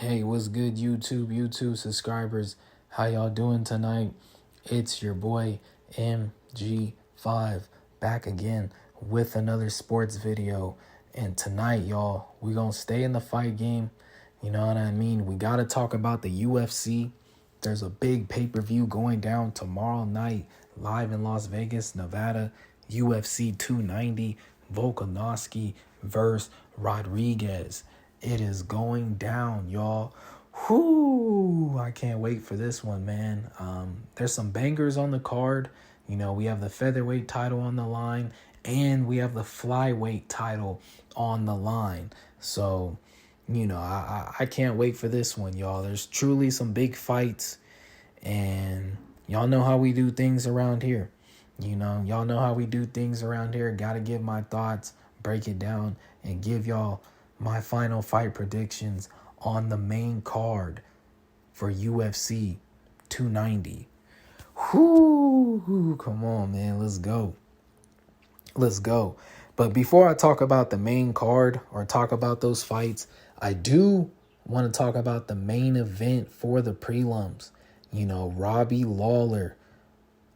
Hey, what's good, YouTube subscribers? How y'all doing tonight? It's your boy MG5 back again with another sports video. And tonight, y'all, we gonna stay in the fight game. You know what I mean? We gotta talk about the UFC. There's a big pay-per-view going down tomorrow night, live in Las Vegas, Nevada. UFC 290, Volkanovski versus Rodriguez. It is going down, y'all. Whoo! I can't wait for this one, man. There's some bangers on the card. You know, we have the featherweight title on the line, and we have the flyweight title on the line. So, you know, I can't wait for this one, y'all. There's truly some big fights, and y'all know how we do things around here. Y'all know how we do things around here. Gotta give my thoughts, break it down, and give y'all my final fight predictions on the main card for UFC 290. Whoo, come on, man. Let's go. But before I talk about the main card or talk about those fights, I do want to talk about the main event for the prelims. You know, Robbie Lawler.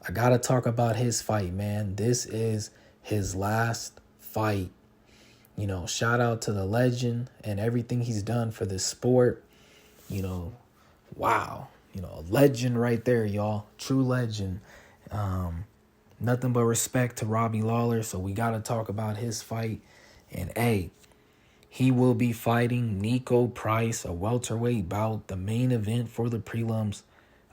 I got to talk about his fight, man. This is his last fight. You know, shout out to the legend and everything he's done for this sport. You know, wow. You know, a legend right there, y'all. True legend. Nothing but respect to Robbie Lawler. So we got to talk about his fight. And, hey, he will be fighting Nico Price, a welterweight bout, the main event for the prelims.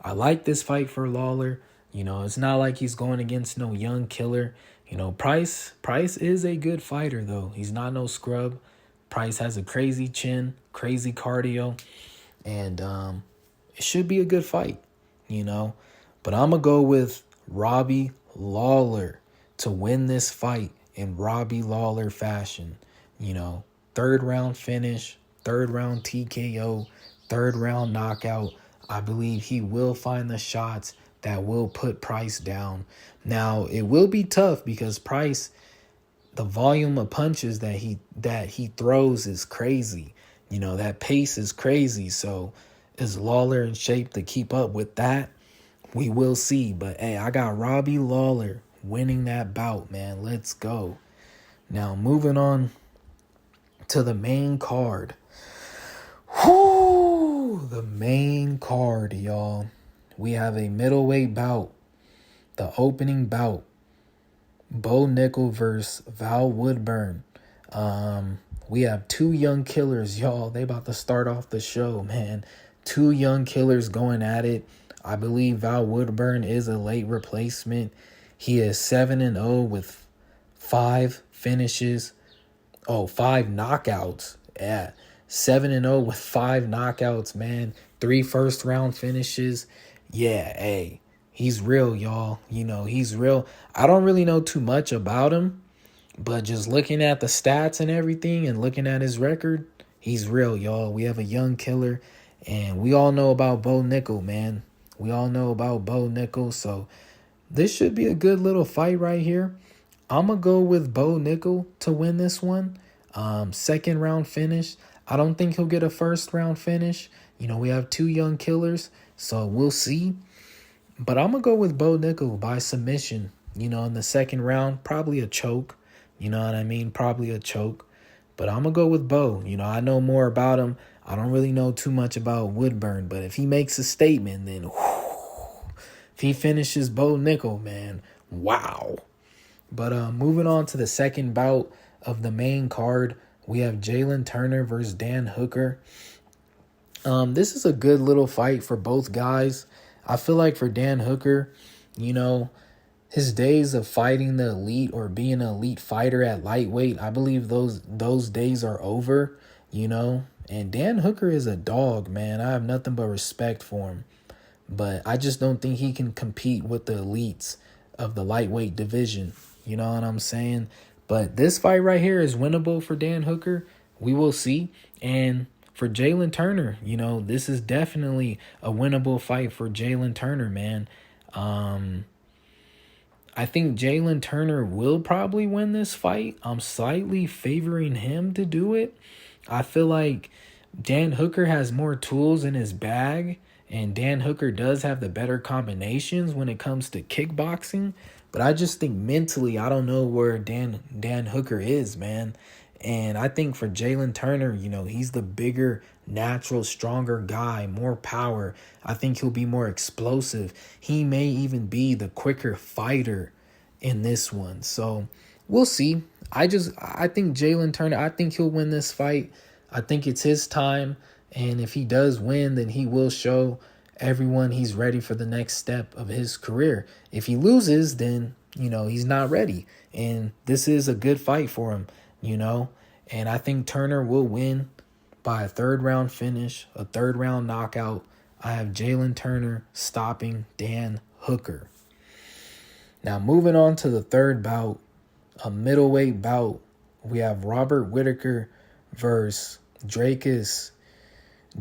I like this fight for Lawler. You know, it's not like he's going against no young killer. You know, Price is a good fighter, though. He's not no scrub. Price has a crazy chin, crazy cardio, and it should be a good fight, you know. But I'm going to go with Robbie Lawler to win this fight in Robbie Lawler fashion. You know, third round finish, third round TKO, third round knockout. I believe he will find the shots that will put Price down. Now, it will be tough because Price, the volume of punches that he throws is crazy. You know, that pace is crazy. So is Lawler in shape to keep up with that? We will see. But, hey, I got Robbie Lawler winning that bout, man. Let's go. Now, moving on to the main card. Whoo! The main card, y'all. We have a middleweight bout, the opening bout, Bo Nickel versus Val Woodburn. We have two young killers, y'all. They about to start off the show, man. Two young killers going at it. I believe Val Woodburn is a late replacement. He is 7-0 with 5 finishes. 5 knockouts. Yeah. 7-0 with 5 knockouts, man. 3 first-round finishes. Yeah, hey, he's real, y'all. You know, he's real. I don't really know too much about him, but just looking at the stats and everything and looking at his record, he's real, y'all. We have a young killer, and we all know about Bo Nickel, man. We all know about Bo Nickel, so this should be a good little fight right here. I'm going to go with Bo Nickel to win this one. Second round finish. I don't think he'll get a first round finish. You know, we have two young killers, so we'll see. But I'm going to go with Bo Nickel by submission. You know, in the second round, probably a choke. You know what I mean? Probably a choke. But I'm going to go with Bo. You know, I know more about him. I don't really know too much about Woodburn. But if he makes a statement, then if he finishes Bo Nickel, man, wow. But moving on to the second bout of the main card, we have Jalen Turner versus Dan Hooker. This is a good little fight for both guys. I feel like for Dan Hooker, you know, his days of fighting the elite or being an elite fighter at lightweight, I believe those days are over, you know. And Dan Hooker is a dog, man. I have nothing but respect for him. But I just don't think he can compete with the elites of the lightweight division. You know what I'm saying? But this fight right here is winnable for Dan Hooker. We will see. And for Jalen Turner, you know, this is definitely a winnable fight for Jalen Turner, man. I think Jalen Turner will probably win this fight. I'm slightly favoring him to do it. I feel like Dan Hooker has more tools in his bag, and Dan Hooker does have the better combinations when it comes to kickboxing. But I just think mentally, I don't know where Dan Hooker is, man. And I think for Jalen Turner, he's the bigger, natural, stronger guy, more power. I think he'll be more explosive. He may even be the quicker fighter in this one. So we'll see. I think Jalen Turner, I think he'll win this fight. I think it's his time. And if he does win, then he will show everyone he's ready for the next step of his career. If he loses, then, he's not ready. And this is a good fight for him, And I think Turner will win by a third round finish, a third round knockout. I have Jalen Turner stopping Dan Hooker. Now, moving on to the third bout, a middleweight bout. We have Robert Whittaker versus Dracus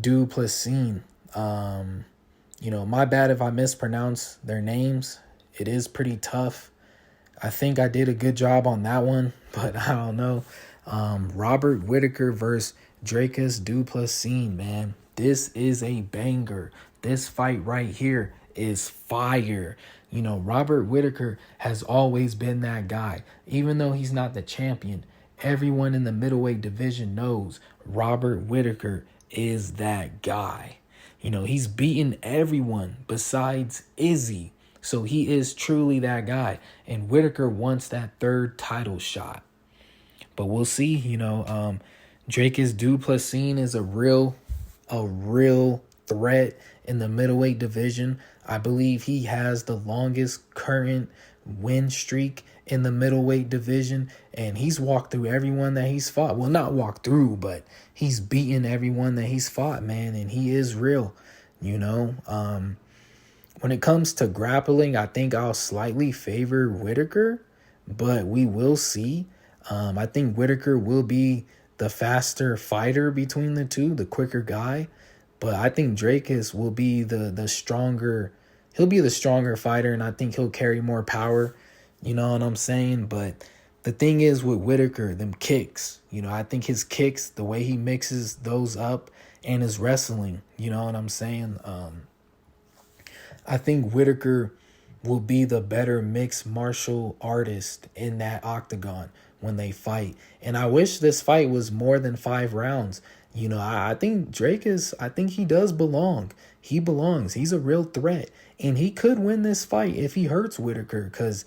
Du Plessis. My bad if I mispronounce their names. It is pretty tough. I think I did a good job on that one, but I don't know. Robert Whittaker versus Dracus Du Plessis, man. This is a banger. This fight right here is fire. Robert Whittaker has always been that guy. Even though he's not the champion, everyone in the middleweight division knows Robert Whittaker is that guy. He's beaten everyone besides Izzy. So he is truly that guy. And Whittaker wants that third title shot. But we'll see, Dracus Du Plessis is a real threat in the middleweight division. I believe he has the longest current win streak in the middleweight division, and he's walked through everyone that he's fought. Well, not walked through, but he's beaten everyone that he's fought, man, and he is real, When it comes to grappling, I think I'll slightly favor Whittaker, but we will see. I think Whittaker will be the faster fighter between the two, the quicker guy. But I think Dracus will be the stronger. He'll be the stronger fighter, and I think he'll carry more power. You know what I'm saying? But the thing is with Whittaker, them kicks. I think his kicks, the way he mixes those up, and his wrestling. You know what I'm saying? I think Whittaker will be the better mixed martial artist in that octagon when they fight. And I wish this fight was more than 5 rounds. I think I think he does belong. He belongs. He's a real threat. And he could win this fight if he hurts Whittaker, because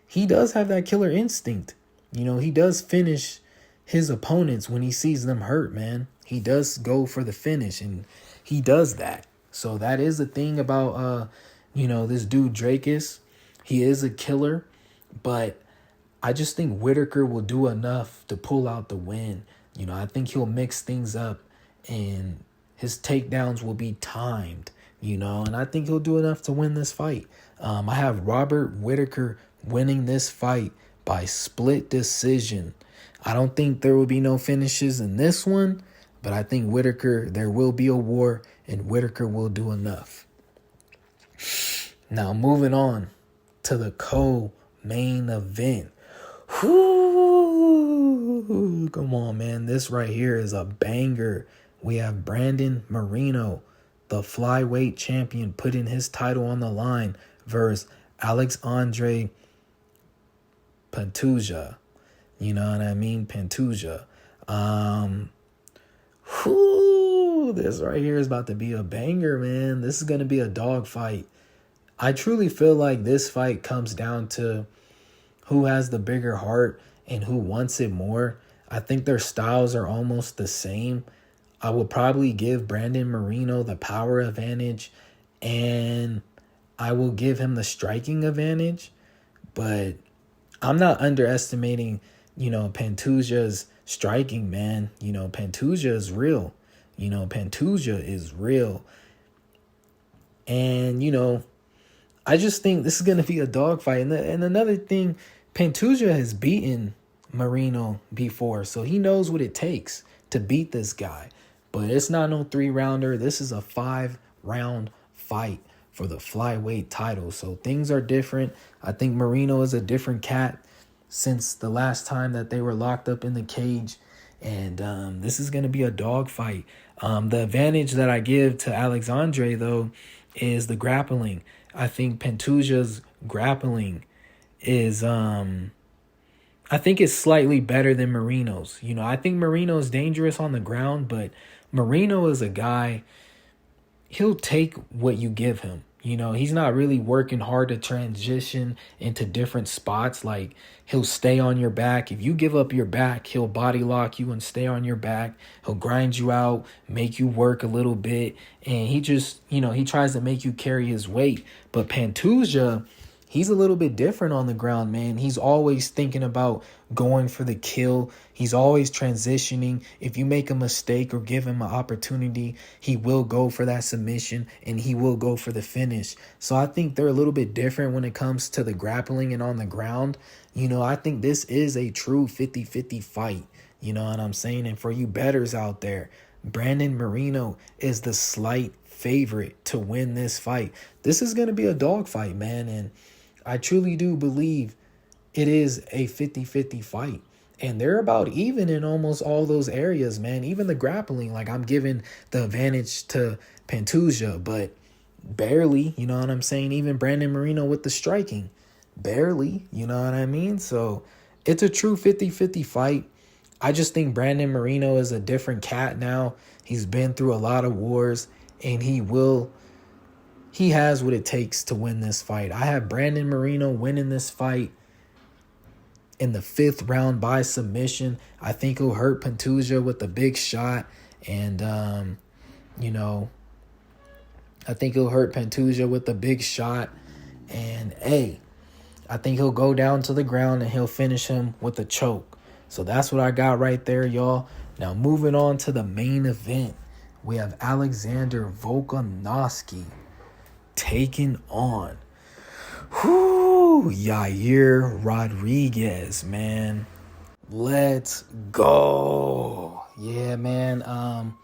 he does have that killer instinct. He does finish his opponents when he sees them hurt, man. He does go for the finish, and he does that. So that is the thing about, this dude Dracus. He is a killer, but I just think Whittaker will do enough to pull out the win. I think he'll mix things up, and his takedowns will be timed, and I think he'll do enough to win this fight. I have Robert Whittaker winning this fight by split decision. I don't think there will be no finishes in this one, but I think there will be a war, and Whittaker will do enough. Now, moving on to the co-main event. Whoo, come on, man. This right here is a banger. We have Brandon Moreno, the flyweight champion, putting his title on the line versus Alexandre Pantoja. You know what I mean? Pantoja. This right here is about to be a banger, man. This is going to be a dog fight. I truly feel like this fight comes down to who has the bigger heart and who wants it more. I think their styles are almost the same. I will probably give Brandon Moreno the power advantage, and I will give him the striking advantage. But I'm not underestimating, Pantoja's striking, man. Pantoja is real. Pantoja is real. And, I just think this is going to be a dogfight. And another thing, Pantoja has beaten Moreno before, so he knows what it takes to beat this guy. But it's not no 3-rounder. This is a 5-round fight for the flyweight title. So things are different. I think Moreno is a different cat since the last time that they were locked up in the cage. And this is going to be a dogfight. The advantage that I give to Alexandre, though, is the grappling. I think Pantoja's grappling is I think it's slightly better than Marino's. I think Marino is dangerous on the ground, but Marino is a guy, he'll take what you give him. He's not really working hard to transition into different spots. Like, he'll stay on your back. If you give up your back, he'll body lock you and stay on your back. He'll grind you out, make you work a little bit. And he just, he tries to make you carry his weight. But Pantoja, he's a little bit different on the ground, man. He's always thinking about going for the kill. He's always transitioning. If you make a mistake or give him an opportunity, he will go for that submission and he will go for the finish. So I think they're a little bit different when it comes to the grappling and on the ground. I think this is a true 50-50 fight. You know what I'm saying? And for you bettors out there, Brandon Moreno is the slight favorite to win this fight. This is going to be a dogfight, man. And I truly do believe it is a 50-50 fight. And they're about even in almost all those areas, man. Even the grappling, like, I'm giving the advantage to Pantoja, but barely, you know what I'm saying? Even Brandon Moreno with the striking, barely, you know what I mean? So it's a true 50-50 fight. I just think Brandon Moreno is a different cat now. He's been through a lot of wars, and he has what it takes to win this fight. I have Brandon Moreno winning this fight in the 5th round by submission. I think he'll hurt Pantoja with a big shot. And, I think he'll hurt Pantoja with a big shot. And, I think he'll go down to the ground and he'll finish him with a choke. So that's what I got right there, y'all. Now, moving on to the main event, we have Alexander Volkanovski taking on Yair Rodriguez, man. Let's go. Yeah, man.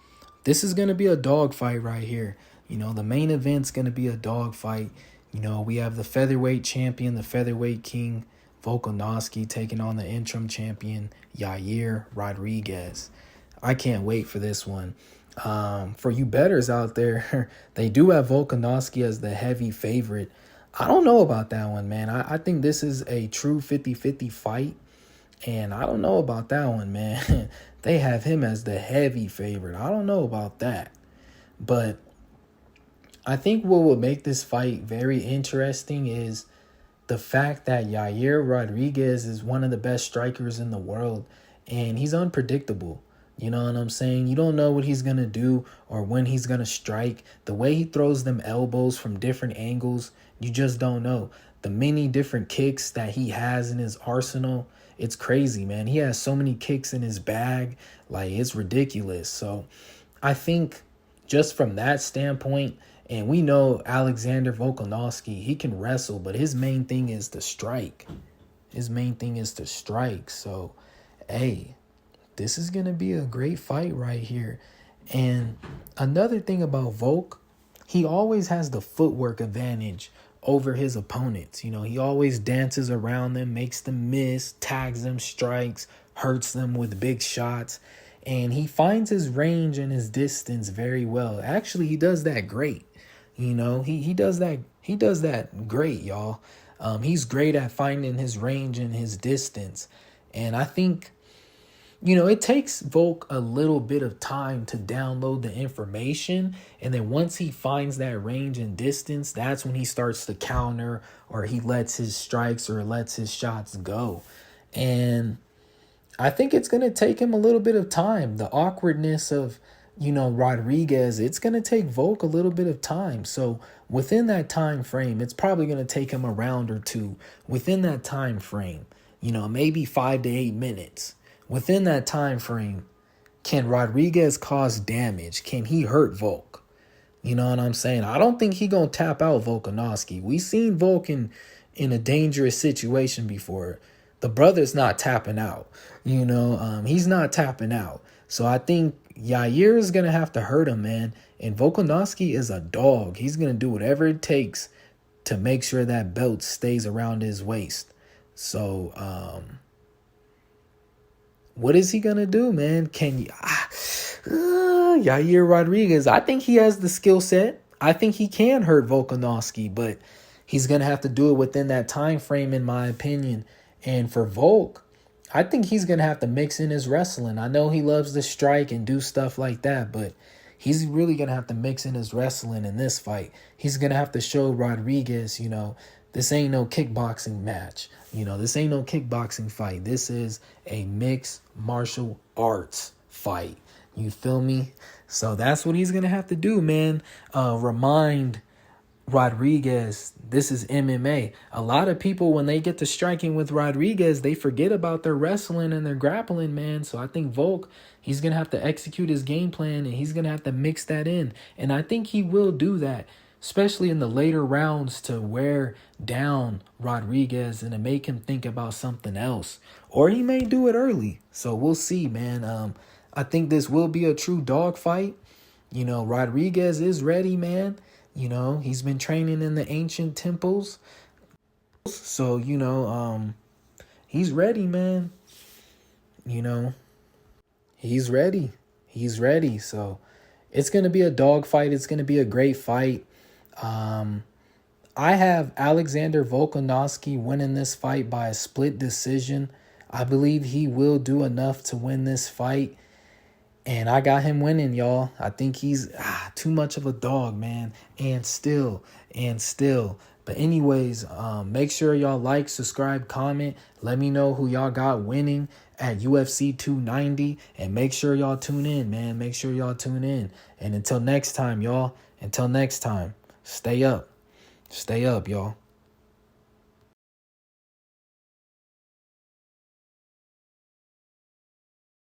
This is gonna be a dogfight right here. The main event's gonna be a dogfight. We have the featherweight champion, the featherweight king, Volkanovski, taking on the interim champion, Yair Rodriguez. I can't wait for this one. For you bettors out there, they do have Volkanovski as the heavy favorite. I don't know about that one, man. I think this is a true 50-50 fight, and I don't know about that one, man. They have him as the heavy favorite. I don't know about that. But I think what will make this fight very interesting is the fact that Yair Rodriguez is one of the best strikers in the world, and he's unpredictable. You know what I'm saying? You don't know what he's going to do or when he's going to strike. The way he throws them elbows from different angles, you just don't know. The many different kicks that he has in his arsenal, it's crazy, man. He has so many kicks in his bag, like, it's ridiculous. So I think just from that standpoint, and we know Alexander Volkanovski, he can wrestle, but his main thing is to strike. So, this is going to be a great fight right here. And another thing about Volk, he always has the footwork advantage over his opponents. He always dances around them, makes them miss, tags them, strikes, hurts them with big shots. And he finds his range and his distance very well. Actually, he does that great. He does that great, y'all. He's great at finding his range and his distance. And I think, it takes Volk a little bit of time to download the information. And then once he finds that range and distance, that's when he starts to counter, or he lets his strikes or lets his shots go. And I think it's going to take him a little bit of time. The awkwardness of, Rodriguez, it's going to take Volk a little bit of time. So within that time frame, it's probably going to take him a round or two. Within that time frame, maybe 5 to 8 minutes. Within that time frame, can Rodriguez cause damage? Can he hurt Volk? You know what I'm saying? I don't think he gonna tap out Volkanovski. We seen Volk in a dangerous situation before. The brother's not tapping out. He's not tapping out. So I think Yair is gonna have to hurt him, man. And Volkanovski is a dog. He's gonna do whatever it takes to make sure that belt stays around his waist. So, what is he going to do, man? Yair Rodriguez, I think he has the skill set. I think he can hurt Volkanovski, but he's going to have to do it within that time frame, in my opinion. And for Volk, I think he's going to have to mix in his wrestling. I know he loves to strike and do stuff like that, but he's really going to have to mix in his wrestling in this fight. He's going to have to show Rodriguez, this ain't no kickboxing match. This ain't no kickboxing fight. This is a mixed martial arts fight. You feel me? So that's what he's going to have to do, man. Remind Rodriguez, this is MMA. A lot of people, when they get to striking with Rodriguez, they forget about their wrestling and their grappling, man. So I think Volk, he's going to have to execute his game plan, and he's going to have to mix that in. And I think he will do that, especially in the later rounds, to wear down Rodriguez and to make him think about something else. Or he may do it early. So we'll see, man. I think this will be a true dogfight. Rodriguez is ready, man. He's been training in the ancient temples. So, he's ready, man. He's ready. He's ready. So it's going to be a dogfight. It's going to be a great fight. I have Alexander Volkanovski winning this fight by a split decision. I believe he will do enough to win this fight. And I got him winning, y'all. I think he's too much of a dog, man. And still. But anyways, make sure y'all like, subscribe, comment. Let me know who y'all got winning at UFC 290. And make sure y'all tune in, man. Make sure y'all tune in. And until next time, y'all. Until next time, stay up. Stay up, y'all.